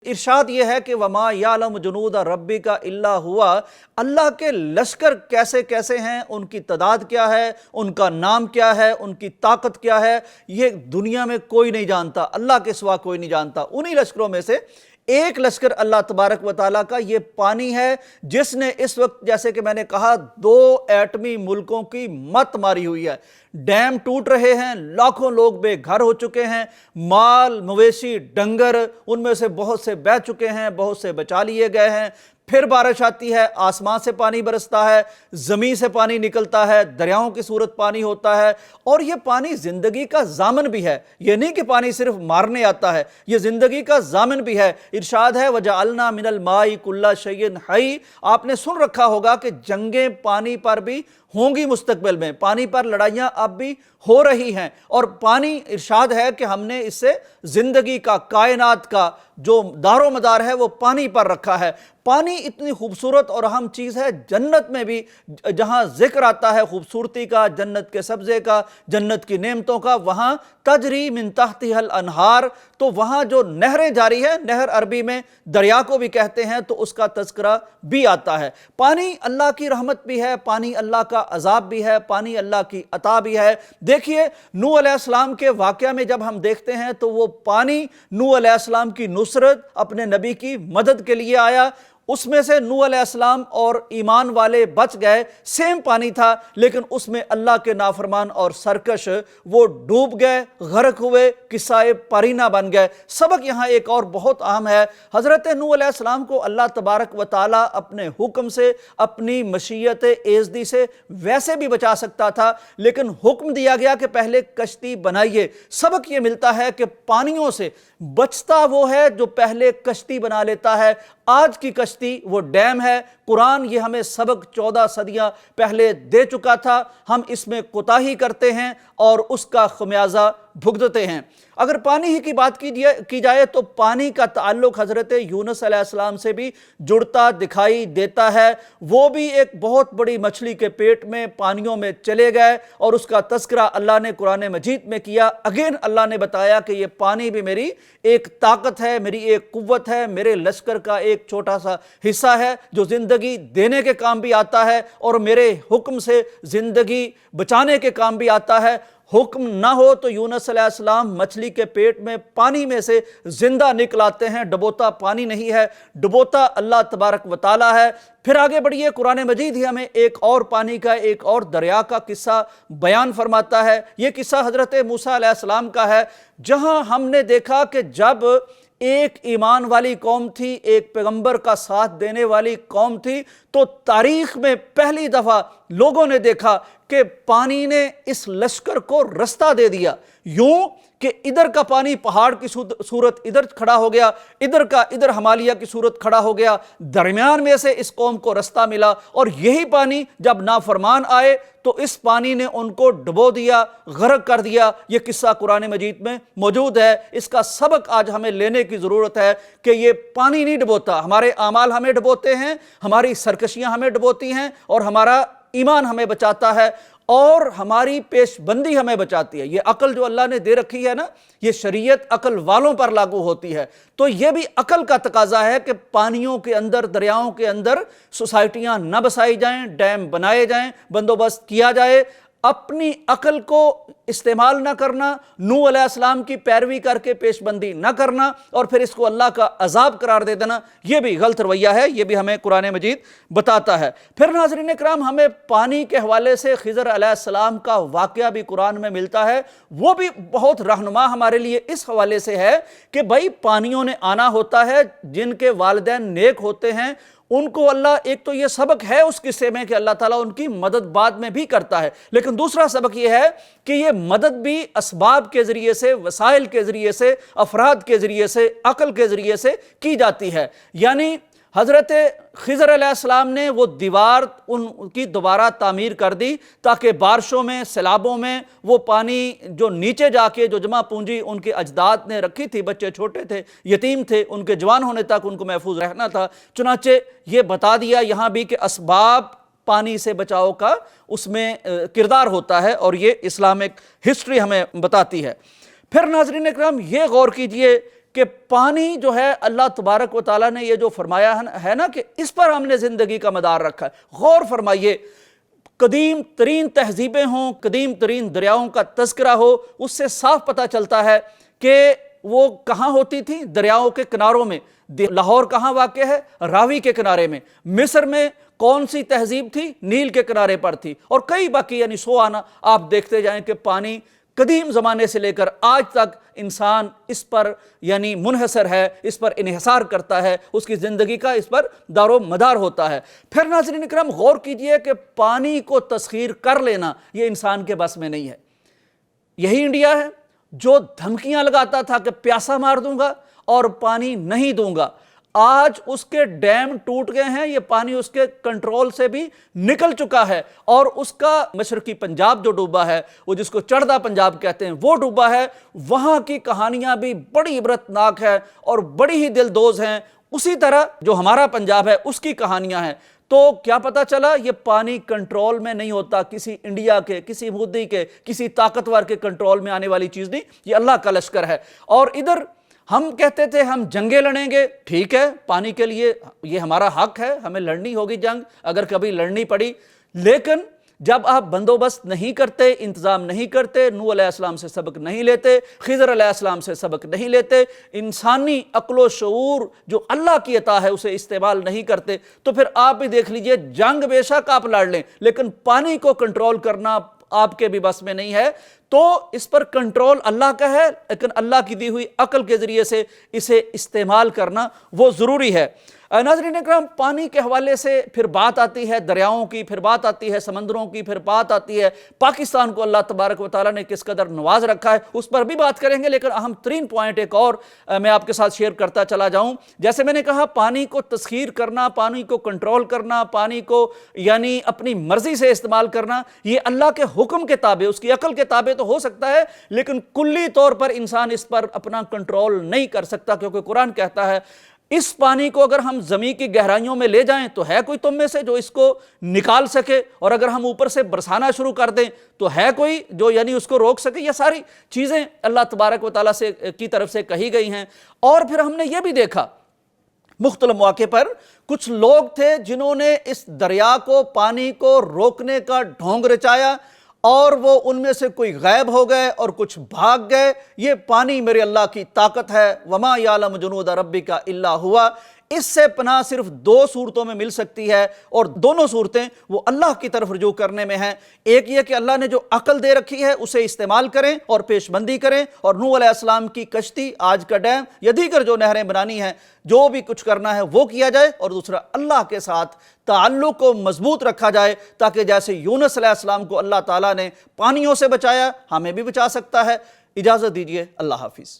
ارشاد یہ ہے کہ وما یعلم جنود ربک الا ہوا، اللہ کے لشکر کیسے کیسے ہیں، ان کی تعداد کیا ہے، ان کا نام کیا ہے، ان کی طاقت کیا ہے، یہ دنیا میں کوئی نہیں جانتا، اللہ کے سوا کوئی نہیں جانتا۔ انہی لشکروں میں سے ایک لشکر اللہ تبارک و تعالیٰ کا یہ پانی ہے، جس نے اس وقت جیسے کہ میں نے کہا 2 ایٹمی ملکوں کی مت ماری ہوئی ہے۔ ڈیم ٹوٹ رہے ہیں، لاکھوں لوگ بے گھر ہو چکے ہیں، مال مویشی ڈنگر ان میں سے بہت سے بہہ چکے ہیں، بہت سے بچا لیے گئے ہیں۔ پھر بارش آتی ہے، آسمان سے پانی برستا ہے، زمین سے پانی نکلتا ہے، دریاؤں کی صورت پانی ہوتا ہے، اور یہ پانی زندگی کا ضامن بھی ہے۔ یہ نہیں کہ پانی صرف مارنے آتا ہے، یہ زندگی کا ضامن بھی ہے۔ ارشاد ہے وَجَعَلْنَا مِنَ الْمَاءِ كُلَّ شَيْءٍ حَيٍّ۔ آپ نے سن رکھا ہوگا کہ جنگیں پانی پر بھی ہوں گی مستقبل میں، پانی پر لڑائیاں اب بھی ہو رہی ہیں، اور پانی ارشاد ہے کہ ہم نے اس سے زندگی کا، کائنات کا جو دار و مدار ہے وہ پانی پر رکھا ہے۔ پانی اتنی خوبصورت اور اہم چیز ہے، جنت میں بھی جہاں ذکر آتا ہے خوبصورتی کا، جنت کے سبزے کا، جنت کی نعمتوں کا، وہاں تجری من تحتها الانہار، تو وہاں جو نہریں جاری ہے، نہر عربی میں دریا کو بھی کہتے ہیں، تو اس کا تذکرہ بھی آتا ہے۔ پانی اللہ کی رحمت بھی ہے، پانی اللہ کا عذاب بھی ہے، پانی اللہ کی عطا بھی ہے۔ دیکھیے نوح علیہ السلام کے واقعہ میں جب ہم دیکھتے ہیں تو وہ پانی نوح علیہ السلام کی نصرت، اپنے نبی کی مدد کے لیے آیا، اس میں سے نوح علیہ السلام اور ایمان والے بچ گئے، سیم پانی تھا، لیکن اس میں اللہ کے نافرمان اور سرکش وہ ڈوب گئے، غرق ہوئے، قصہ پرینہ بن گئے۔ سبق یہاں ایک اور بہت اہم ہے، حضرت نوح علیہ السلام کو اللہ تبارک و تعالیٰ اپنے حکم سے، اپنی مشیت ایزدی سے ویسے بھی بچا سکتا تھا، لیکن حکم دیا گیا کہ پہلے کشتی بنائیے۔ سبق یہ ملتا ہے کہ پانیوں سے بچتا وہ ہے جو پہلے کشتی بنا لیتا ہے۔ آج کی کشتی وہ ڈیم ہے۔ قرآن یہ ہمیں سبق 14 صدیاں پہلے دے چکا تھا، ہم اس میں کوتاہی کرتے ہیں اور اس کا خمیازہ بھگتتے ہیں۔ اگر پانی ہی کی بات کی جائے تو پانی کا تعلق حضرت یونس علیہ السلام سے بھی جڑتا دکھائی دیتا ہے۔ وہ بھی ایک بہت بڑی مچھلی کے پیٹ میں پانیوں میں چلے گئے، اور اس کا تذکرہ اللہ نے قرآن مجید میں کیا۔ اگین اللہ نے بتایا کہ یہ پانی بھی میری ایک طاقت ہے، میری ایک قوت ہے، میرے لشکر کا ایک چھوٹا سا حصہ ہے جو زندگی دینے کے کام بھی آتا ہے، اور میرے حکم سے زندگی بچانے کے کام بھی آتا ہے۔ حکم نہ ہو تو یونس علیہ السلام مچھلی کے پیٹ میں پانی میں سے زندہ نکل آتے ہیں۔ ڈبوتا پانی نہیں ہے، ڈبوتا اللہ تبارک و تعالیٰ ہے۔ پھر آگے بڑھیے، قرآن مجید ہی ہمیں ایک اور پانی کا، ایک اور دریا کا قصہ بیان فرماتا ہے۔ یہ قصہ حضرت موسیٰ علیہ السلام کا ہے، جہاں ہم نے دیکھا کہ جب ایک ایمان والی قوم تھی، ایک پیغمبر کا ساتھ دینے والی قوم تھی، تو تاریخ میں پہلی دفعہ لوگوں نے دیکھا کہ پانی نے اس لشکر کو رستہ دے دیا، یوں کہ ادھر کا پانی پہاڑ کی صورت ادھر کھڑا ہو گیا، ادھر کا ادھر ہمالیہ کی صورت کھڑا ہو گیا، درمیان میں سے اس قوم کو رستہ ملا، اور یہی پانی جب نافرمان آئے تو اس پانی نے ان کو ڈبو دیا، غرق کر دیا۔ یہ قصہ قرآن مجید میں موجود ہے۔ اس کا سبق آج ہمیں لینے کی ضرورت ہے کہ یہ پانی نہیں ڈبوتا، ہمارے اعمال ہمیں ڈبوتے ہیں، ہماری سرکشیاں ہمیں ڈبوتی ہیں، اور ہمارا ایمان ہمیں بچاتا ہے، اور ہماری پیش بندی ہمیں بچاتی ہے۔ یہ عقل جو اللہ نے دے رکھی ہے نا، یہ شریعت عقل والوں پر لاگو ہوتی ہے، تو یہ بھی عقل کا تقاضا ہے کہ پانیوں کے اندر، دریاؤں کے اندر سوسائٹیاں نہ بسائی جائیں، ڈیم بنائے جائیں، بندوبست کیا جائے۔ اپنی عقل کو استعمال نہ کرنا، نوح علیہ السلام کی پیروی کر کے پیش بندی نہ کرنا، اور پھر اس کو اللہ کا عذاب قرار دے دینا، یہ بھی غلط رویہ ہے۔ یہ بھی ہمیں قرآن مجید بتاتا ہے۔ پھر ناظرین کرام، ہمیں پانی کے حوالے سے خضر علیہ السلام کا واقعہ بھی قرآن میں ملتا ہے۔ وہ بھی بہت رہنما ہمارے لیے اس حوالے سے ہے کہ بھائی پانیوں نے آنا ہوتا ہے، جن کے والدین نیک ہوتے ہیں ان کو اللہ، ایک تو یہ سبق ہے اس قصے میں کہ اللہ تعالیٰ ان کی مدد بعد میں بھی کرتا ہے، لیکن دوسرا سبق یہ ہے کہ یہ مدد بھی اسباب کے ذریعے سے، وسائل کے ذریعے سے، افراد کے ذریعے سے، عقل کے ذریعے سے کی جاتی ہے۔ یعنی حضرت خضر علیہ السلام نے وہ دیوار ان کی دوبارہ تعمیر کر دی، تاکہ بارشوں میں، سیلابوں میں وہ پانی جو نیچے جا کے جو جمع پونجی ان کے اجداد نے رکھی تھی، بچے چھوٹے تھے، یتیم تھے، ان کے جوان ہونے تک ان کو محفوظ رہنا تھا، چنانچہ یہ بتا دیا یہاں بھی کہ اسباب پانی سے بچاؤ کا اس میں کردار ہوتا ہے، اور یہ اسلامک ہسٹری ہمیں بتاتی ہے۔ پھر ناظرین اکرام یہ غور کیجئے کہ پانی جو ہے اللہ تبارک و تعالیٰ نے یہ جو فرمایا ہے نا کہ اس پر ہم نے زندگی کا مدار رکھا ہے۔ غور فرمائیے، قدیم ترین تہذیبیں ہوں، قدیم ترین دریاؤں کا تذکرہ ہو، اس سے صاف پتہ چلتا ہے کہ وہ کہاں ہوتی تھی؟ دریاؤں کے کناروں میں۔ لاہور کہاں واقع ہے؟ راوی کے کنارے میں۔ مصر میں کون سی تہذیب تھی؟ نیل کے کنارے پر تھی۔ اور کئی باقی یعنی سو آنا آپ دیکھتے جائیں کہ پانی قدیم زمانے سے لے کر آج تک انسان اس پر یعنی منحصر ہے، اس پر انحصار کرتا ہے، اس کی زندگی کا اس پر دار و مدار ہوتا ہے۔ پھر ناظرین اکرام غور کیجئے کہ پانی کو تسخیر کر لینا یہ انسان کے بس میں نہیں ہے۔ یہی انڈیا ہے جو دھمکیاں لگاتا تھا کہ پیاسا مار دوں گا اور پانی نہیں دوں گا۔ آج اس کے ڈیم ٹوٹ گئے ہیں، یہ پانی اس کے کنٹرول سے بھی نکل چکا ہے، اور اس کا مشرقی پنجاب جو ڈوبا ہے، وہ جس کو چڑھدا پنجاب کہتے ہیں، وہ ڈوبا ہے۔ وہاں کی کہانیاں بھی بڑی عبرتناک ہیں اور بڑی ہی دلدوز ہیں۔ اسی طرح جو ہمارا پنجاب ہے اس کی کہانیاں ہیں۔ تو کیا پتا چلا؟ یہ پانی کنٹرول میں نہیں ہوتا، کسی انڈیا کے، کسی مودی کے، کسی طاقتور کے کنٹرول میں آنے والی چیز نہیں، یہ اللہ کا لشکر ہے۔ اور ادھر ہم کہتے تھے ہم جنگیں لڑیں گے، ٹھیک ہے، پانی کے لیے یہ ہمارا حق ہے، ہمیں لڑنی ہوگی جنگ اگر کبھی لڑنی پڑی، لیکن جب آپ بندوبست نہیں کرتے، انتظام نہیں کرتے، نوح علیہ السلام سے سبق نہیں لیتے، خضر علیہ السلام سے سبق نہیں لیتے، انسانی عقل و شعور جو اللہ کی عطا ہے اسے استعمال نہیں کرتے، تو پھر آپ بھی دیکھ لیجئے جنگ بے شک آپ لڑ لیں، لیکن پانی کو کنٹرول کرنا آپ کے بھی بس میں نہیں ہے۔ تو اس پر کنٹرول اللہ کا ہے، لیکن اللہ کی دی ہوئی عقل کے ذریعے سے اسے استعمال کرنا وہ ضروری ہے۔ ناظرین اکرام، پانی کے حوالے سے پھر بات آتی ہے دریاؤں کی، پھر بات آتی ہے سمندروں کی، پھر بات آتی ہے پاکستان کو اللہ تبارک و تعالیٰ نے کس قدر نواز رکھا ہے، اس پر بھی بات کریں گے۔ لیکن اہم ترین پوائنٹ ایک اور میں آپ کے ساتھ شیئر کرتا چلا جاؤں۔ جیسے میں نے کہا، پانی کو تسخیر کرنا، پانی کو کنٹرول کرنا، پانی کو یعنی اپنی مرضی سے استعمال کرنا، یہ اللہ کے حکم کے تابع، اس کی عقل کے تابع تو ہو سکتا ہے، لیکن کلی طور پر انسان اس پر اپنا کنٹرول نہیں کر سکتا، کیونکہ قرآن کہتا ہے اس پانی کو اگر ہم زمین کی گہرائیوں میں لے جائیں تو ہے کوئی تم میں سے جو اس کو نکال سکے، اور اگر ہم اوپر سے برسانا شروع کر دیں تو ہے کوئی جو یعنی اس کو روک سکے۔ یہ ساری چیزیں اللہ تبارک و تعالیٰ سے کی طرف سے کہی گئی ہیں۔ اور پھر ہم نے یہ بھی دیکھا مختلف مواقع پر کچھ لوگ تھے جنہوں نے اس دریا کو، پانی کو روکنے کا ڈھونگ رچایا، اور وہ ان میں سے کوئی غائب ہو گئے اور کچھ بھاگ گئے۔ یہ پانی میرے اللہ کی طاقت ہے، وما یعلم جنود ربک الا هو۔ اس سے پناہ صرف دو صورتوں میں مل سکتی ہے، اور دونوں صورتیں وہ اللہ کی طرف رجوع کرنے میں ہیں۔ ایک یہ کہ اللہ نے جو عقل دے رکھی ہے اسے استعمال کریں اور پیش بندی کریں، اور نوح علیہ السلام کی کشتی، آج کا ڈیم یا دیگر جو نہریں بنانی ہیں، جو بھی کچھ کرنا ہے وہ کیا جائے، اور دوسرا اللہ کے ساتھ تعلق کو مضبوط رکھا جائے، تاکہ جیسے یونس علیہ السلام کو اللہ تعالیٰ نے پانیوں سے بچایا، ہمیں بھی بچا سکتا ہے۔ اجازت دیجیے، اللہ حافظ۔